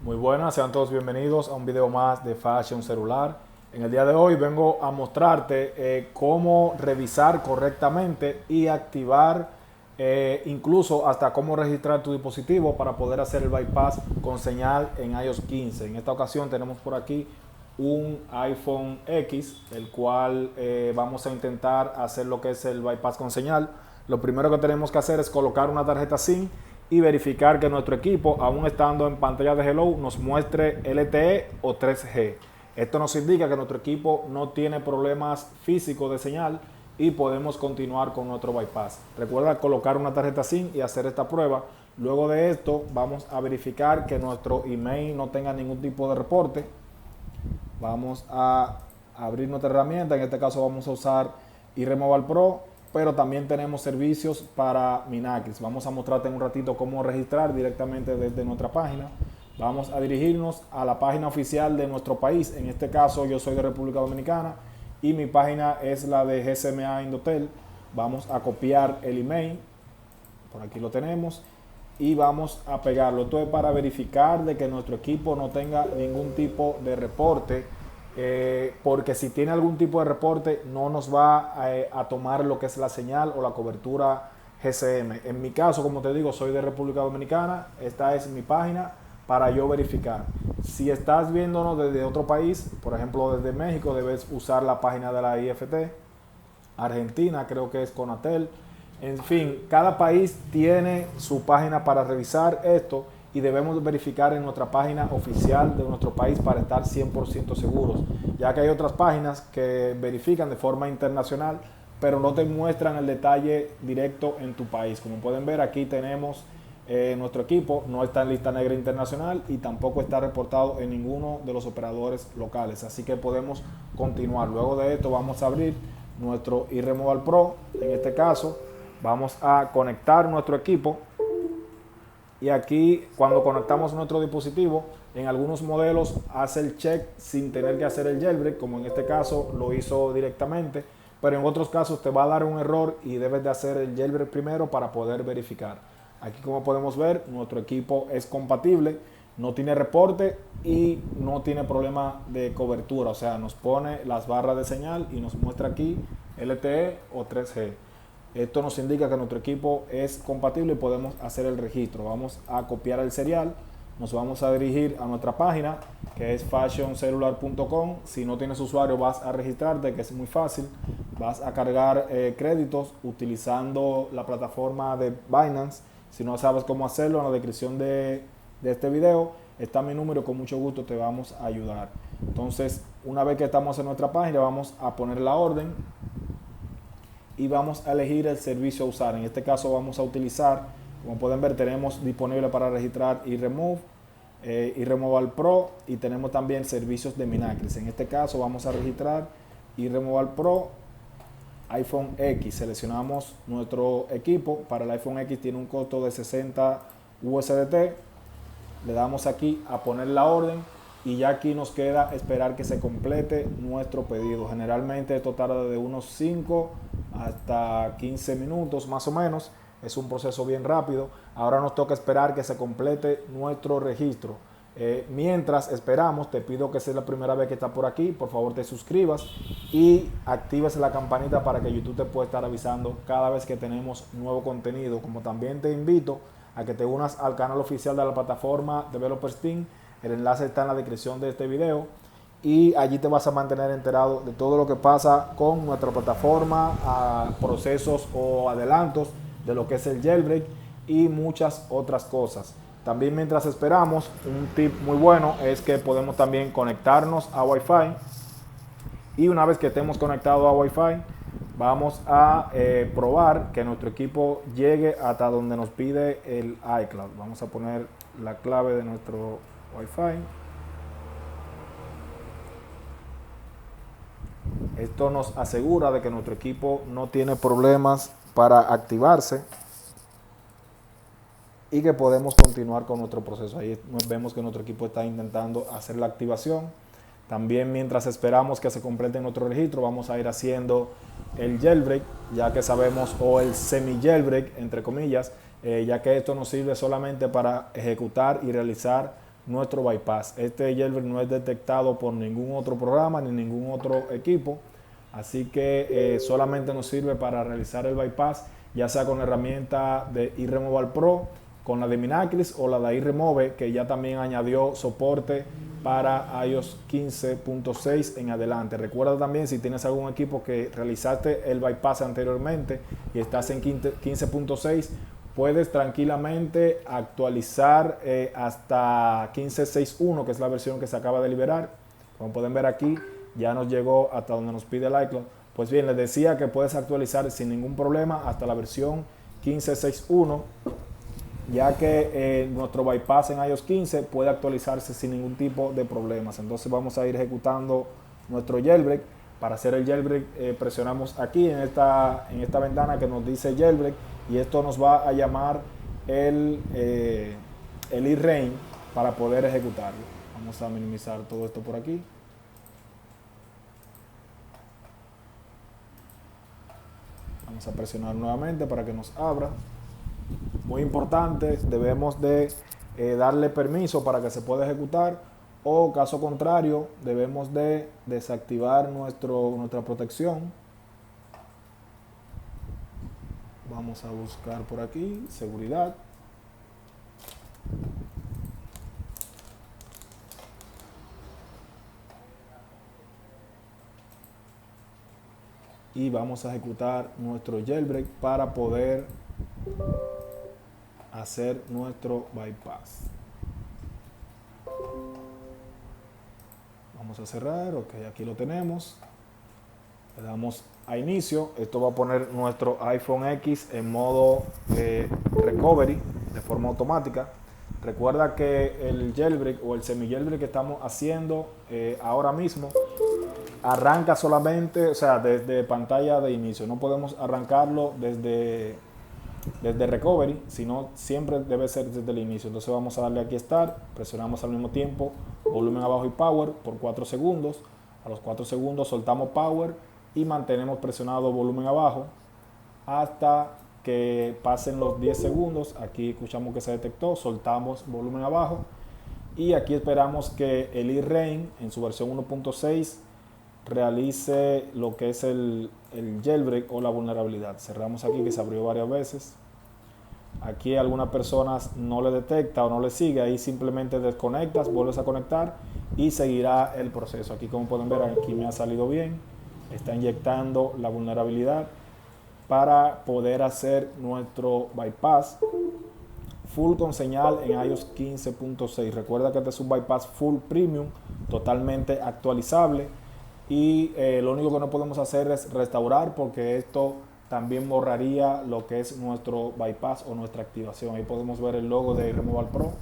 Muy buenas, sean todos bienvenidos a un video más de Fashion Celular. En el día de hoy vengo a mostrarte cómo revisar correctamente y activar, incluso hasta cómo registrar tu dispositivo para poder hacer el bypass con señal en iOS 15. En esta ocasión tenemos por aquí un iPhone X, el cual vamos a intentar hacer lo que es el bypass con señal. Lo primero que tenemos que hacer es colocar una tarjeta SIM y verificar que nuestro equipo, aún estando en pantalla de Hello, nos muestre LTE o 3G. Esto nos indica que nuestro equipo no tiene problemas físicos de señal y podemos continuar con nuestro bypass. Recuerda colocar una tarjeta SIM y hacer esta prueba. Luego de esto vamos a verificar que nuestro email no tenga ningún tipo de reporte. Vamos a abrir nuestra herramienta, en este caso vamos a usar iRemoval Pro, pero también tenemos servicios para Minacris. Vamos a mostrarte en un ratito cómo registrar directamente desde nuestra página. Vamos a dirigirnos a la página oficial de nuestro país. En este caso yo soy de República Dominicana y mi página es la de GSMA Indotel. Vamos a copiar el email, por aquí lo tenemos, y vamos a pegarlo. Esto es para verificar de que nuestro equipo no tenga ningún tipo de reporte, porque si tiene algún tipo de reporte no nos va a tomar lo que es la señal o la cobertura GSM. En mi caso, como te digo, soy de República Dominicana. Esta es mi página para yo verificar. Si estás viéndonos desde otro país, por ejemplo desde México, debes usar la página de la IFT. Argentina creo que es Conatel. En fin, cada país tiene su página para revisar esto y debemos verificar en nuestra página oficial de nuestro país para estar 100% seguros, ya que hay otras páginas que verifican de forma internacional, pero no te muestran el detalle directo en tu país. Como pueden ver, aquí tenemos nuestro equipo, no está en lista negra internacional y tampoco está reportado en ninguno de los operadores locales, así que podemos continuar. Luego de esto vamos a abrir nuestro iRemoval Pro. En este caso vamos a conectar nuestro equipo y aquí cuando conectamos nuestro dispositivo, en algunos modelos hace el check sin tener que hacer el jailbreak, como en este caso lo hizo directamente, pero en otros casos te va a dar un error y debes de hacer el jailbreak primero para poder verificar. Aquí, como podemos ver, nuestro equipo es compatible, no tiene reporte y no tiene problema de cobertura, o sea, nos pone las barras de señal y nos muestra aquí LTE o 3G. Esto nos indica que nuestro equipo es compatible y podemos hacer el registro. Vamos a copiar el serial, nos vamos a dirigir a nuestra página que es fashioncelular.com. Si no tienes usuario, vas a registrarte, que es muy fácil. Vas a cargar créditos utilizando la plataforma de Binance. Si no sabes cómo hacerlo, en la descripción de este video está mi número, con mucho gusto te vamos a ayudar. Entonces, una vez que estamos en nuestra página, vamos a poner la orden y vamos a elegir el servicio a usar. En este caso vamos a utilizar, como pueden ver, tenemos disponible para registrar iRemove, iRemoval Pro, y tenemos también servicios de Minacris. En este caso vamos a registrar iRemoval Pro iPhone X. Seleccionamos nuestro equipo. Para el iPhone X tiene un costo de 60 USDT. Le damos aquí a poner la orden y ya aquí nos queda esperar que se complete nuestro pedido. Generalmente esto tarda de unos 5 hasta 15 minutos más o menos. Es un proceso bien rápido. Ahora nos toca esperar que se complete nuestro registro. Mientras esperamos, te pido que si es la primera vez que estás por aquí, por favor te suscribas y actives la campanita para que YouTube te pueda estar avisando cada vez que tenemos nuevo contenido. Como también te invito a que te unas al canal oficial de la plataforma Developers Team. El enlace está en la descripción de este video y allí te vas a mantener enterado de todo lo que pasa con nuestra plataforma, procesos o adelantos de lo que es el jailbreak y muchas otras cosas. También, mientras esperamos, un tip muy bueno es que podemos también conectarnos a Wi-Fi, y una vez que estemos conectados a Wi-Fi vamos a probar que nuestro equipo llegue hasta donde nos pide el iCloud. Vamos a poner la clave de nuestro Wi-Fi. Esto nos asegura de que nuestro equipo no tiene problemas para activarse y que podemos continuar con nuestro proceso. Ahí vemos que nuestro equipo está intentando hacer la activación. También, mientras esperamos que se complete nuestro registro, vamos a ir haciendo el jailbreak, ya que sabemos, o el semi jailbreak entre comillas, ya que esto nos sirve solamente para ejecutar y realizar nuestro bypass. Este jailbreak no es detectado por ningún otro programa ni ningún otro equipo, así que solamente nos sirve para realizar el bypass, ya sea con la herramienta de iRemoval Pro, con la de Minacris o la de iRemove, que ya también añadió soporte para iOS 15.6 en adelante. Recuerda también, si tienes algún equipo que realizaste el bypass anteriormente y estás en 15.6, puedes tranquilamente actualizar hasta 15.6.1, que es la versión que se acaba de liberar. Como pueden ver aquí, ya nos llegó hasta donde nos pide el iCloud. Pues bien, les decía que puedes actualizar sin ningún problema hasta la versión 15.6.1, ya que nuestro bypass en iOS 15 puede actualizarse sin ningún tipo de problemas. Entonces vamos a ir ejecutando nuestro jailbreak. Para hacer el jailbreak presionamos aquí en esta ventana que nos dice jailbreak, y esto nos va a llamar el iRain para poder ejecutarlo. Vamos a minimizar todo esto por aquí. Vamos a presionar nuevamente para que nos abra. Muy importante, debemos de darle permiso para que se pueda ejecutar, o caso contrario debemos de desactivar nuestra protección. Vamos a buscar por aquí seguridad. Y vamos a ejecutar nuestro jailbreak para poder hacer nuestro bypass. Vamos a cerrar, ok, aquí lo tenemos. Le damos a inicio. Esto va a poner nuestro iPhone X en modo recovery de forma automática. Recuerda que el jailbreak o el semi jailbreak que estamos haciendo ahora mismo arranca solamente, o sea, desde pantalla de inicio. No podemos arrancarlo desde recovery, sino siempre debe ser desde el inicio. Entonces vamos a darle aquí Start, presionamos al mismo tiempo volumen abajo y Power por 4 segundos. A los 4 segundos soltamos Power y mantenemos presionado volumen abajo hasta que pasen los 10 segundos. Aquí escuchamos que se detectó, soltamos volumen abajo y aquí esperamos que el iRain en su versión 1.6 realice lo que es el jailbreak o la vulnerabilidad. Cerramos aquí, que se abrió varias veces. Aquí a algunas personas no le detecta o no le sigue, ahí simplemente desconectas, vuelves a conectar y seguirá el proceso. Aquí, como pueden ver, aquí me ha salido bien, está inyectando la vulnerabilidad para poder hacer nuestro bypass full con señal en iOS 15.6. Recuerda que este es un bypass full premium, totalmente actualizable, y lo único que no podemos hacer es restaurar, porque esto también borraría lo que es nuestro bypass o nuestra activación. Ahí podemos ver el logo de iRemoval Pro.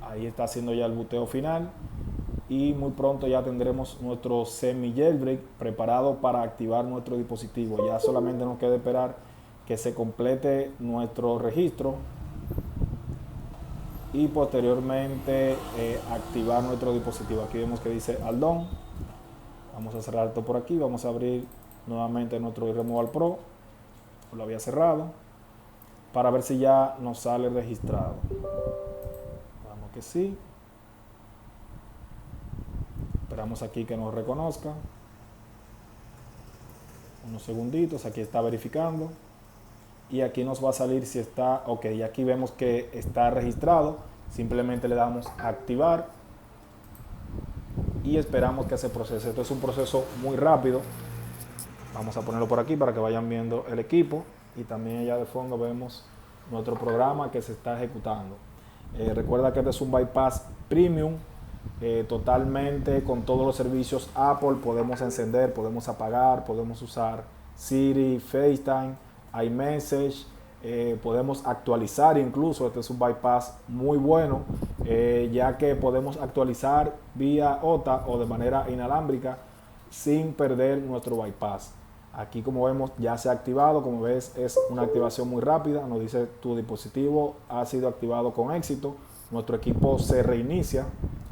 Ahí está haciendo ya el boteo final y muy pronto ya tendremos nuestro semi jailbreak preparado para activar nuestro dispositivo. Ya solamente nos queda esperar que se complete nuestro registro y posteriormente activar nuestro dispositivo. Aquí vemos que dice All Done. Vamos a cerrar esto por aquí. Vamos a abrir nuevamente nuestro iRemoval Pro. Lo había cerrado para ver si ya nos sale registrado. Vamos que sí. Esperamos aquí que nos reconozca. Unos segunditos. Aquí está verificando. Y aquí nos va a salir si está ok. Y aquí vemos que está registrado. Simplemente le damos a activar y esperamos que se procese. Esto es un proceso muy rápido. Vamos a ponerlo por aquí para que vayan viendo el equipo, y también allá de fondo vemos nuestro programa que se está ejecutando. Recuerda que este es un bypass premium, totalmente con todos los servicios Apple. Podemos encender, podemos apagar, podemos usar Siri, FaceTime, iMessage, podemos actualizar incluso. Este es un bypass muy bueno, ya que podemos actualizar vía OTA o de manera inalámbrica sin perder nuestro bypass. Aquí, como vemos, ya se ha activado. Como ves, es una activación muy rápida. Nos dice: tu dispositivo ha sido activado con éxito. Nuestro equipo se reinicia.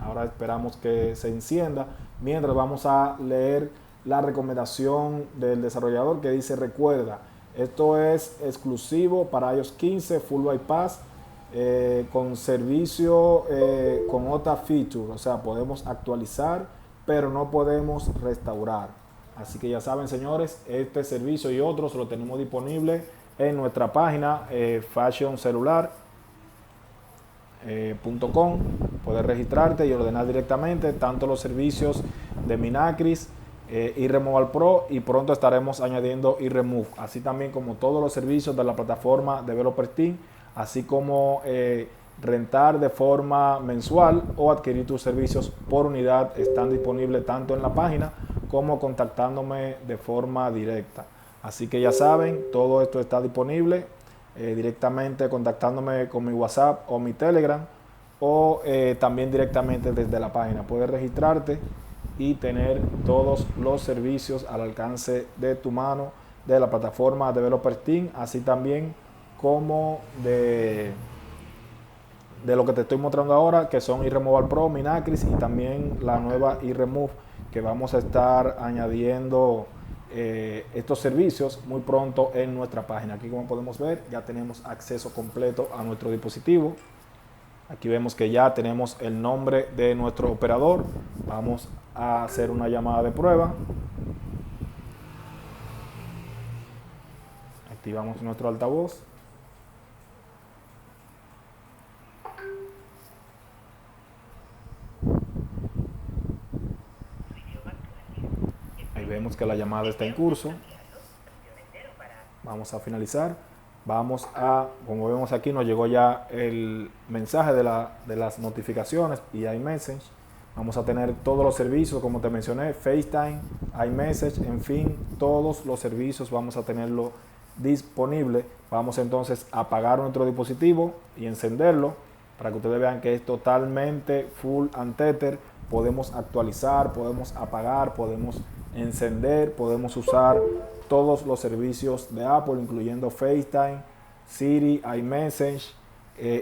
Ahora esperamos que se encienda. Mientras, vamos a leer la recomendación del desarrollador, que dice: recuerda, esto es exclusivo para iOS 15 Full Bypass. con servicio con otra feature, o sea, podemos actualizar, pero no podemos restaurar. Así que ya saben, señores, este servicio y otros lo tenemos disponible en nuestra página fashioncelular.com. Puedes registrarte y ordenar directamente tanto los servicios de Minacris, iRemoval Pro, y pronto estaremos añadiendo iRemove, así también como todos los servicios de la plataforma Developer Team, así como rentar de forma mensual o adquirir tus servicios por unidad. Están disponibles tanto en la página como contactándome de forma directa. Así que ya saben, todo esto está disponible directamente contactándome con mi WhatsApp o mi Telegram, o también directamente desde la página. Puedes registrarte y tener todos los servicios al alcance de tu mano de la plataforma Developer Team, así también como de lo que te estoy mostrando ahora, que son iRemoval Pro, Minacris, y también la nueva iRemove, que vamos a estar añadiendo estos servicios muy pronto en nuestra página. Aquí, como podemos ver, ya tenemos acceso completo a nuestro dispositivo. Aquí vemos que ya tenemos el nombre de nuestro operador. Vamos a hacer una llamada de prueba. Activamos nuestro altavoz. Ahí vemos que la llamada está en curso. Vamos a finalizar. Vamos a, como vemos aquí, nos llegó ya el mensaje de las notificaciones y iMessage. Vamos a tener todos los servicios, como te mencioné, FaceTime, iMessage, en fin, todos los servicios vamos a tenerlo disponible. Vamos entonces a apagar nuestro dispositivo y encenderlo para que ustedes vean que es totalmente full Untether. Podemos actualizar, podemos apagar, podemos encender, podemos usar todos los servicios de Apple, incluyendo FaceTime, Siri, iMessage,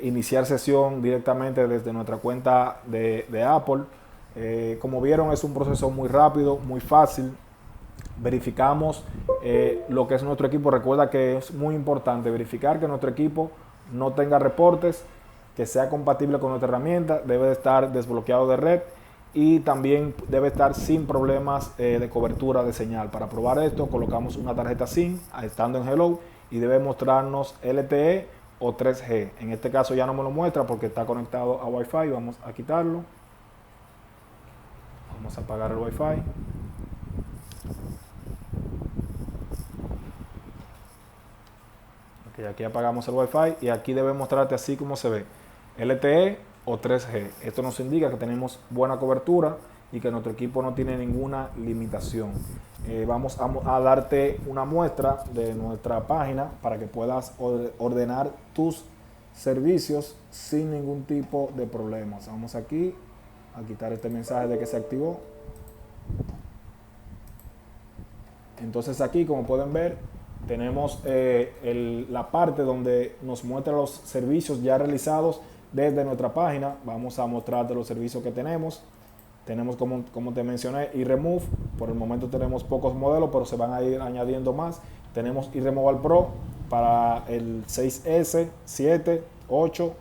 iniciar sesión directamente desde nuestra cuenta de Apple. Como vieron, es un proceso muy rápido, muy fácil. Verificamos lo que es nuestro equipo. Recuerda que es muy importante verificar que nuestro equipo no tenga reportes, que sea compatible con nuestra herramienta, debe de estar desbloqueado de red y también debe estar sin problemas de cobertura de señal. Para probar esto, colocamos una tarjeta SIM estando en Hello y debe mostrarnos LTE o 3G. En este caso ya no me lo muestra porque está conectado a Wi-Fi. Vamos a quitarlo. Vamos a apagar el Wi-Fi. Okay, aquí apagamos el Wi-Fi y aquí debe mostrarte así como se ve, LTE o 3G. Esto nos indica que tenemos buena cobertura y que nuestro equipo no tiene ninguna limitación. Vamos a darte una muestra de nuestra página para que puedas ordenar tus servicios sin ningún tipo de problemas. Vamos aquí a quitar este mensaje de que se activó. Entonces aquí, como pueden ver, tenemos la parte donde nos muestra los servicios ya realizados desde nuestra página. Vamos a mostrarte los servicios que tenemos. Tenemos, como te mencioné, iRemove. Por el momento tenemos pocos modelos, pero se van a ir añadiendo más. Tenemos iRemoval Pro para el 6S, 7, 8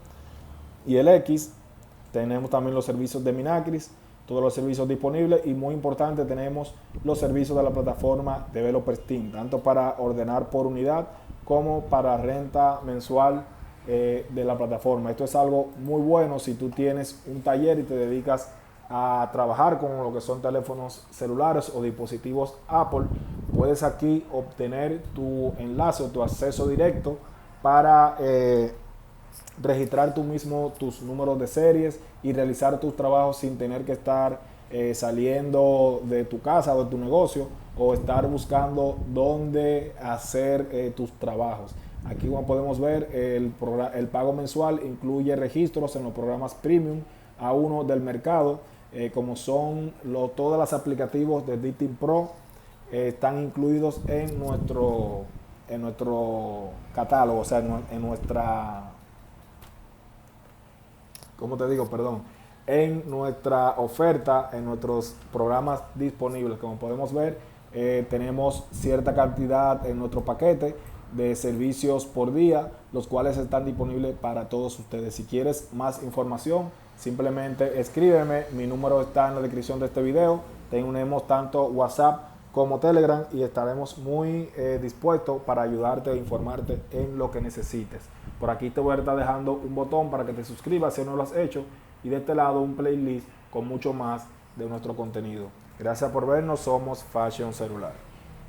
y el X. Tenemos también los servicios de Minacris, todos los servicios disponibles, y muy importante, tenemos los servicios de la plataforma Developer Team, tanto para ordenar por unidad como para renta mensual de la plataforma. Esto es algo muy bueno si tú tienes un taller y te dedicas a trabajar con lo que son teléfonos celulares o dispositivos Apple. Puedes aquí obtener tu enlace o tu acceso directo para registrar tú mismo tus números de series y realizar tus trabajos sin tener que estar saliendo de tu casa o de tu negocio o estar buscando dónde hacer tus trabajos. Aquí, como podemos ver, el pago mensual incluye registros en los programas premium A1 del mercado, como son todos los aplicativos de DTeam Pro. Están incluidos en nuestro catálogo, o sea, en nuestra, ¿cómo te digo? Perdón, en nuestra oferta, en nuestros programas disponibles. Como podemos ver, tenemos cierta cantidad en nuestro paquete de servicios por día, los cuales están disponibles para todos ustedes. Si quieres más información, simplemente escríbeme, mi número está en la descripción de este video. Tenemos tanto WhatsApp como Telegram y estaremos muy dispuestos para ayudarte e informarte en lo que necesites. Por aquí te voy a estar dejando un botón para que te suscribas si no lo has hecho, y de este lado un playlist con mucho más de nuestro contenido. Gracias por vernos, somos Fashion Celular.